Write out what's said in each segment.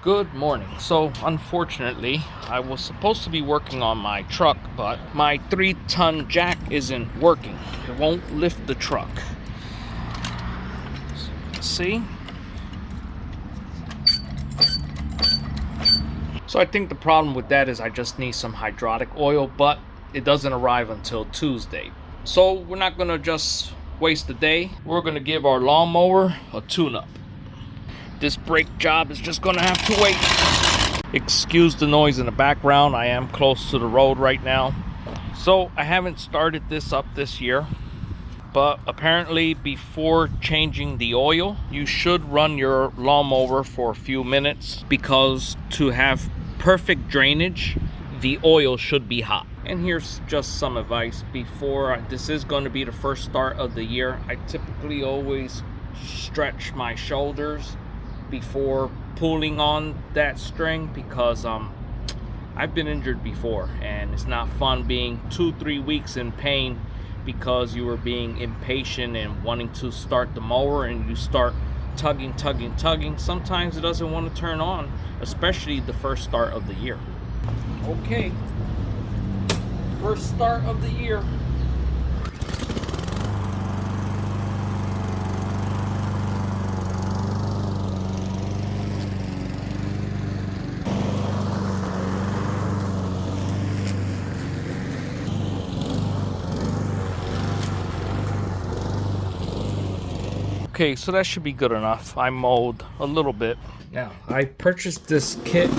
Good morning. So unfortunately, I was supposed to be working on my truck, but my 3-ton jack isn't working. It won't lift the truck. See? So I think the problem with that is I just need some hydraulic oil, but it doesn't arrive until Tuesday. So we're not gonna just waste the day. We're gonna give our lawnmower a tune-up. This brake job is just gonna have to wait. Excuse the noise in the background. I am close to the road right now. So I haven't started this up this year, but apparently before changing the oil, you should run your lawnmower for a few minutes, because to have perfect drainage, the oil should be hot. And here's just some advice before this is going to be the first start of the year. I typically always stretch my shoulders before pulling on that string, because I've been injured before, and it's not fun being 2-3 weeks in pain because you were being impatient and wanting to start the mower, and you start tugging. Sometimes it doesn't want to turn on, especially the first start of the year. Okay, first start of the year. Okay, so that should be good enough. I mowed a little bit. Now, I purchased this kit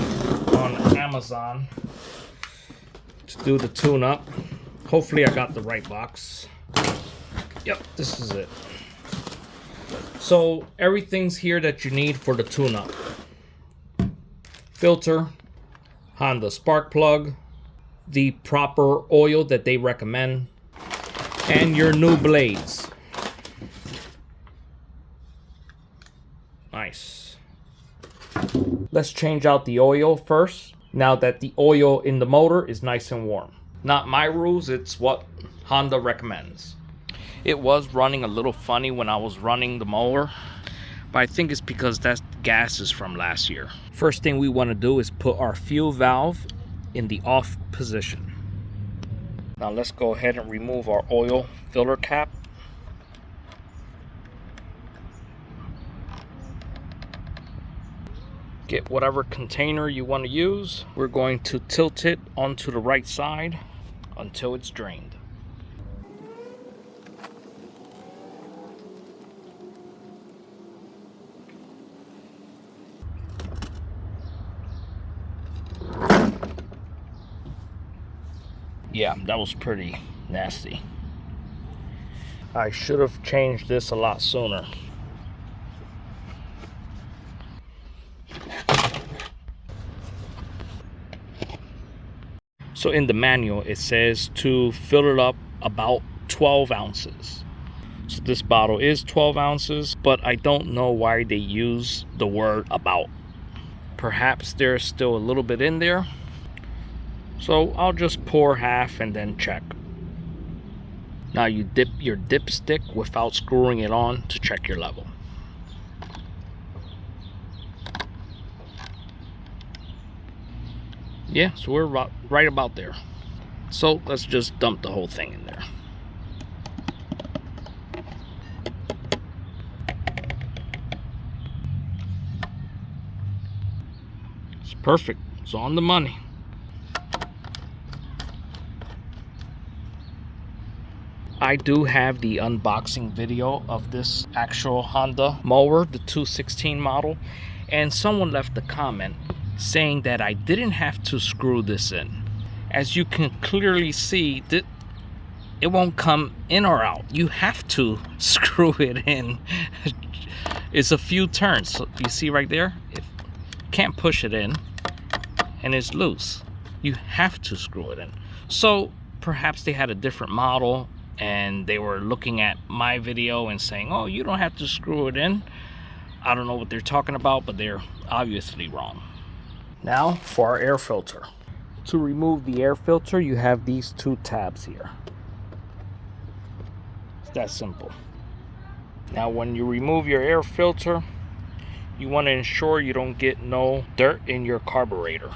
on Amazon to do the tune-up. Hopefully I got the right box. Yep, this is it. So everything's here that you need for the tune-up. Filter, Honda spark plug, the proper oil that they recommend, and your new blades. Nice. Let's change out the oil first, now that the oil in the motor is nice and warm. Not my rules, it's what Honda recommends. It was running a little funny when I was running the mower, but I think it's because that gas is from last year. First thing we want to do is put our fuel valve in the off position. Now let's go ahead and remove our oil filter cap. Get whatever container you want to use. We're going to tilt it onto the right side until it's drained. Yeah, that was pretty nasty. I should have changed this a lot sooner. So in the manual, it says to fill it up about 12 ounces. So this bottle is 12 ounces, but I don't know why they use the word about. Perhaps there's still a little bit in there. So I'll just pour half and then check. Now you dip your dipstick without screwing it on to check your level. Yeah, so we're right about there. So let's just dump the whole thing in there. It's perfect. It's on the money. I do have the unboxing video of this actual Honda mower, the 216 model, and someone left a comment saying that I didn't have to screw this in. As you can clearly see, that it won't come in or out. You have to screw it in. It's a few turns. So you see right there, it can't push it in and it's loose. You have to screw it in. So perhaps they had a different model and they were looking at my video and saying, oh, you don't have to screw it in. I don't know what they're talking about, but they're obviously wrong. Now for our air filter. To remove the air filter, you have these two tabs here. It's that simple. Now when you remove your air filter, you want to ensure you don't get no dirt in your carburetor.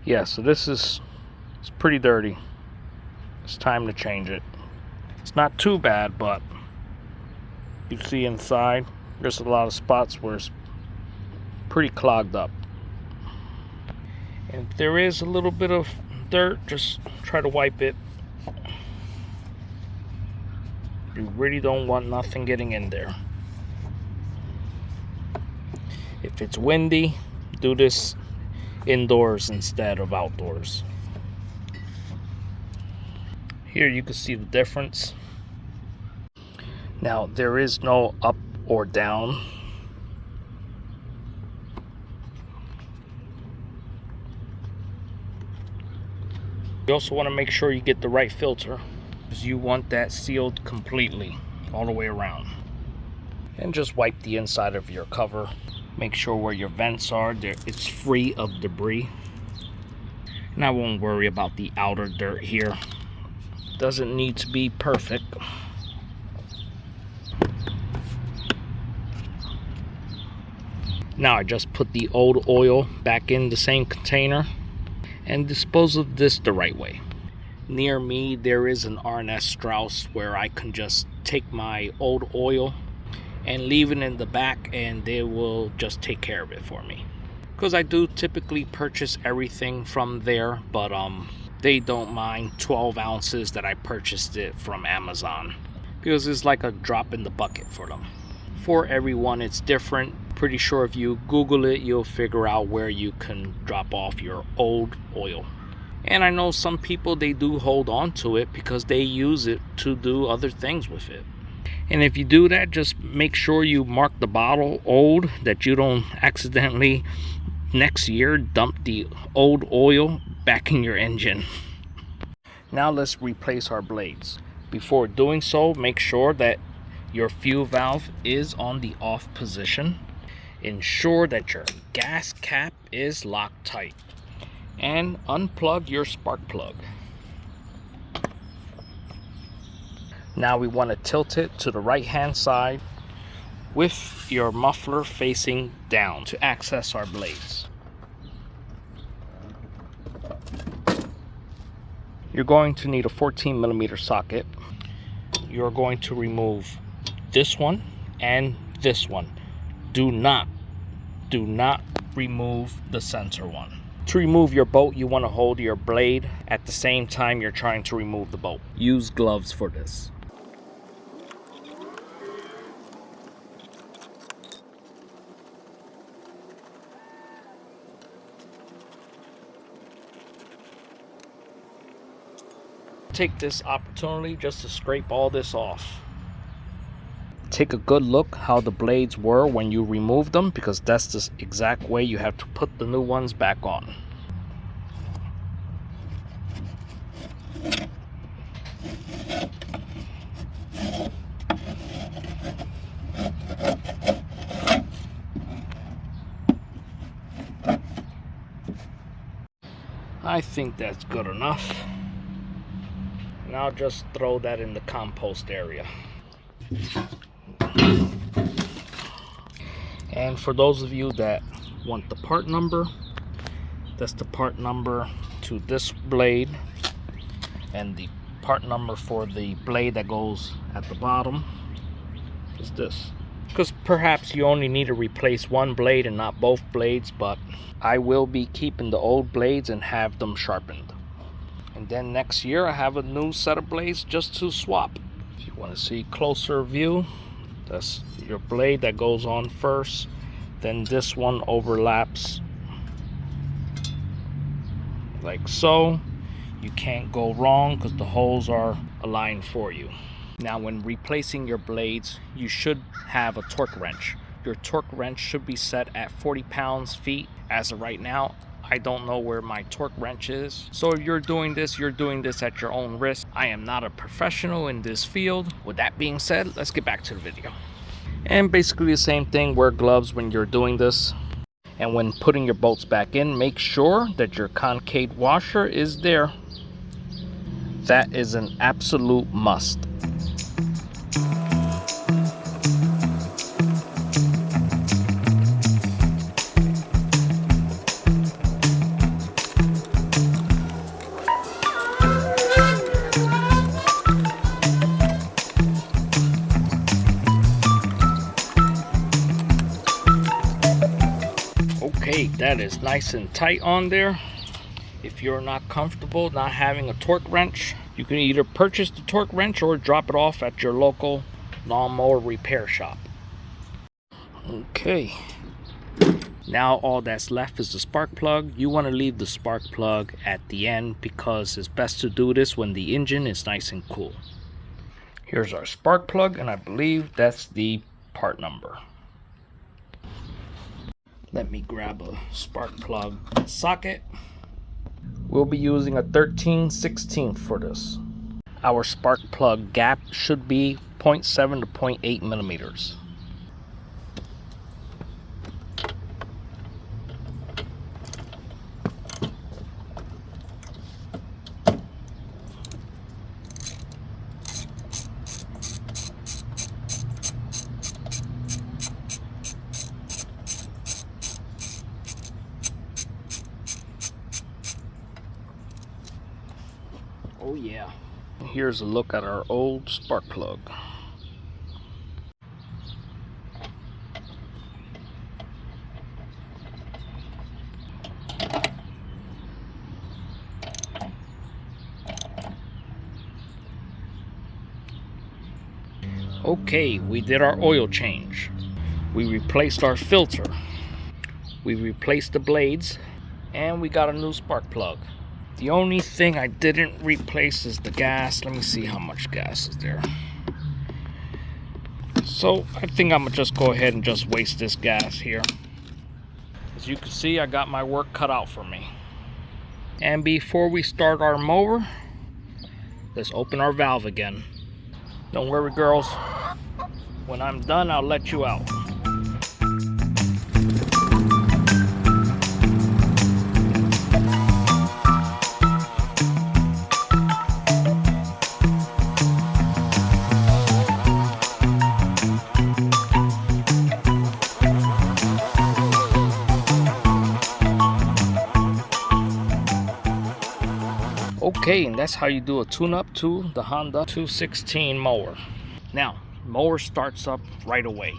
Yeah, so it's pretty dirty. It's time to change it. It's not too bad, but you see inside there's a lot of spots where it's pretty clogged up. And if there is a little bit of dirt, just try to wipe it. You really don't want nothing getting in there. If it's windy, do this indoors instead of outdoors. Here you can see the difference. Now there is no up or down. You also want to make sure you get the right filter, because you want that sealed completely all the way around. And just wipe the inside of your cover. Make sure where your vents are, it's free of debris. And I won't worry about the outer dirt here. Doesn't need to be perfect. Now I just put the old oil back in the same container and dispose of this the right way. Near me there is an R&S Strauss where I can just take my old oil and leave it in the back and they will just take care of it for me. Because I do typically purchase everything from there, but they don't mind 12 ounces that I purchased it from Amazon, because it's like a drop in the bucket for them. For everyone it's different. Pretty sure if you Google it, you'll figure out where you can drop off your old oil. And I know some people, they do hold on to it because they use it to do other things with it. And if you do that, just make sure you mark the bottle old, that you don't accidentally next year dump the old oil back in your engine. Now let's replace our blades. Before doing so, make sure that your fuel valve is on the off position. Ensure that your gas cap is locked tight. And unplug your spark plug. Now we want to tilt it to the right hand side with your muffler facing down to access our blades. You're going to need a 14mm socket. You're going to remove this one and this one. Do not remove the sensor one. To remove your bolt, you want to hold your blade at the same time you're trying to remove the bolt. Use gloves for this. Take this opportunity just to scrape all this off. Take a good look how the blades were when you removed them, because that's the exact way you have to put the new ones back on. I think that's good enough. Now just throw that in the compost area. And for those of you that want the part number, that's the part number to this blade, and the part number for the blade that goes at the bottom is this. Because perhaps you only need to replace one blade and not both blades, but I will be keeping the old blades and have them sharpened. And then next year I have a new set of blades just to swap. If you want to see closer view, that's your blade that goes on first, then this one overlaps like so. You can't go wrong because the holes are aligned for you. Now when replacing your blades, you should have a torque wrench. Your torque wrench should be set at 40 pounds-feet. As of right now, I don't know where my torque wrench is. So if you're doing this at your own risk. I am not a professional in this field. With that being said, let's get back to the video. And basically the same thing, wear gloves when you're doing this. And when putting your bolts back in, make sure that your concave washer is there. That is an absolute must. That is nice and tight on there. If you're not comfortable not having a torque wrench, you can either purchase the torque wrench or drop it off at your local lawnmower repair shop. Okay, now all that's left is the spark plug. You want to leave the spark plug at the end because it's best to do this when the engine is nice and cool. Here's our spark plug, and I believe that's the part number. Let me grab a spark plug socket. We'll be using a 13/16 for this. Our spark plug gap should be 0.7 to 0.8 millimeters. Oh yeah. Here's a look at our old spark plug. Okay, we did our oil change. We replaced our filter. We replaced the blades, and we got a new spark plug. The only thing I didn't replace is the gas. Let me see how much gas is there. So I think I'm gonna just go ahead and just waste this gas here. As you can see, I got my work cut out for me. And before we start our mower, let's open our valve again. Don't worry, girls. When I'm done, I'll let you out. Okay, and that's how you do a tune-up to the Honda 216 mower. Now, mower starts up right away.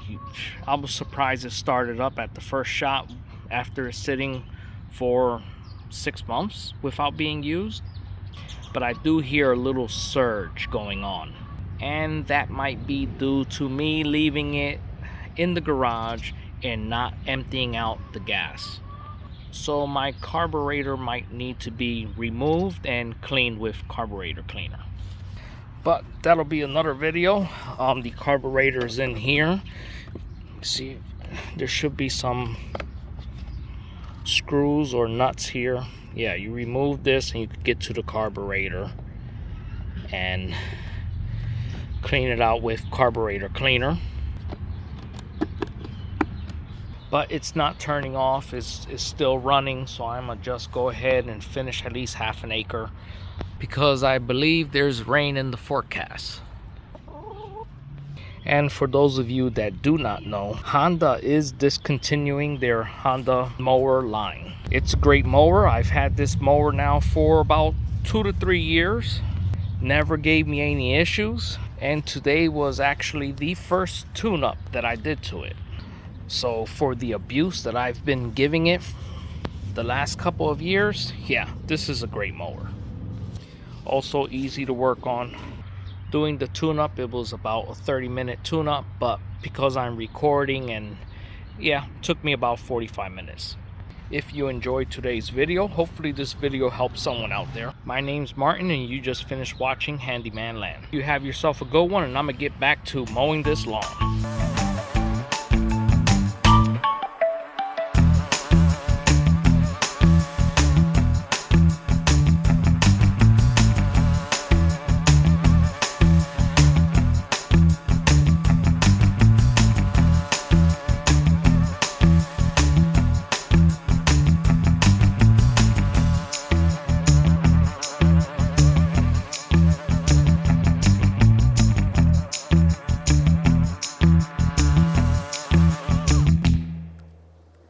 I was surprised it started up at the first shot after sitting for 6 months without being used. But I do hear a little surge going on, and that might be due to me leaving it in the garage and not emptying out the gas. So my carburetor might need to be removed and cleaned with carburetor cleaner. But that'll be another video. The carburetor's in here. See, there should be some screws or nuts here. Yeah, you remove this and you can get to the carburetor and clean it out with carburetor cleaner. But it's not turning off, it's still running, so I'm gonna just go ahead and finish at least half an acre because I believe there's rain in the forecast. And for those of you that do not know, Honda is discontinuing their Honda mower line. It's a great mower. I've had this mower now for about 2 to 3 years. Never gave me any issues, and today was actually the first tune-up that I did to it. So for the abuse that I've been giving it the last couple of years, yeah, this is a great mower. Also easy to work on. Doing the tune-up, it was about a 30-minute tune-up, but because I'm recording, and yeah, it took me about 45 minutes. If you enjoyed today's video, hopefully this video helps someone out there. My name's Martin, and you just finished watching Handyman Land. You have yourself a good one, and I'm gonna get back to mowing this lawn.